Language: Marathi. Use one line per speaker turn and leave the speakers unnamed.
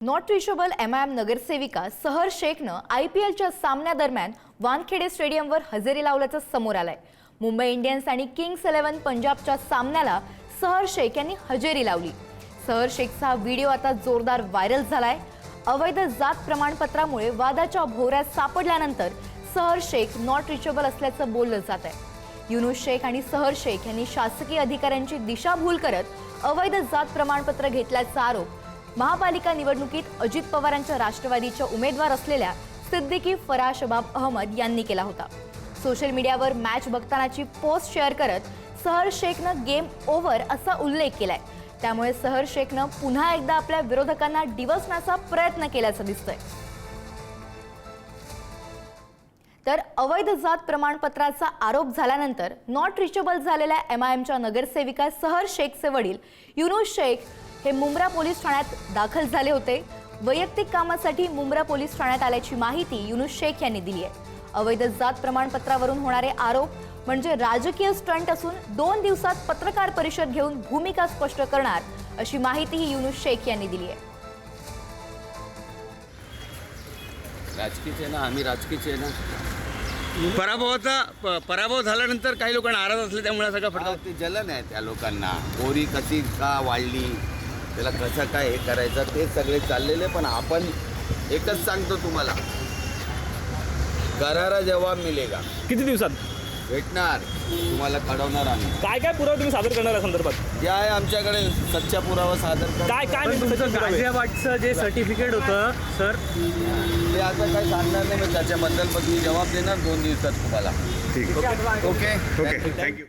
नॉट रिचेबल MIM नगरसेविका सहर शेखनं IPLच्या सामन्यादरम्यान वानखेडे स्टेडियमवर हजेरी लावल्याचं समोर आलंय। मुंबई इंडियन्स आणि किंग्स 11 पंजाबच्या सामन्याला सहर शेख यांनी हजेरी लावली। सहर शेखचा व्हिडिओ आता जोरदार व्हायरल झालाय। अवैध जात प्रमाणपत्रामुळे वादाच्या भोवऱ्यात सापडल्यानंतर सहर शेख नॉट रिचेबल असल्याचं बोललं जात आहे। युनुस शेख आणि सहर शेख यांनी शासकीय अधिकाऱ्यांची दिशाभूल करत अवैध जात प्रमाणपत्र घेतल्याचा आरोप महापालिका निवडणुकीत अजित पवारांच्या राष्ट्रवादीच्या उमेदवार असलेल्या सिद्दीकी फराह शबाब अहमद यांनी केला होता। सोशल मीडियावर मॅच बघतानाची पोस्ट शेअर करत सहर शेखनं गेम ओव्हर असा उल्लेख केलाय। त्यामुळे सहर शेखनं पुन्हा एकदा आपल्या विरोधकांना डिवचण्याचा प्रयत्न केल्याचं दिसतंय। तर अवैध जात प्रमाणपत्राचा आरोप झाल्यानंतर नॉट रिचेबल झालेल्या MIMच्या नगरसेविका सहर शेखचे वडील युनुस शेख हे मुंब्रा पोलीस ठाण्यात दाखल झाले होते। वैयक्तिक कामासाठी मुंब्रा पोलीस ठाण्यात आल्याची माहिती युनुस शेख यांनी दिली आहे। अवैध जात प्रमाणपत्रावरून होणारे आरोप म्हणजे राजकीय स्टंट असून 2 दिवसात पत्रकार परिषद घेऊन भूमिका स्पष्ट करणार अशी माहितीही युनुस शेख यांनी दिली आहे।
राजकीय आहे ना, आम्ही राजकीय आहे ना। पराभव झाल्यानंतर काही लोकांना नाराज असले त्यामुळे सगळं फटका ते जलन आहे त्या लोकांना। गोरी कशी का वाढली, त्याला कसं काय हे करायचं ते सगळे चाललेले। पण आपण एकच सांगतो तुम्हाला, करारा जवाब मिळेगा।
किती दिवसात
भेटणार तुम्हाला कळवणार आम्ही।
काय काय पुरावा तुम्ही सादर करणार या संदर्भात?
जे आहे आमच्याकडे सच्चा पुरावा सादर कर।
काय गाझियाबादचं जे सर्टिफिकेट होतं सर,
ते आता काय सांगणार नाही मी त्याच्याबद्दल, पण मी जबाब देणार 2 दिवसात तुम्हाला।
ठीक आहे,
ओके
थँक्यू।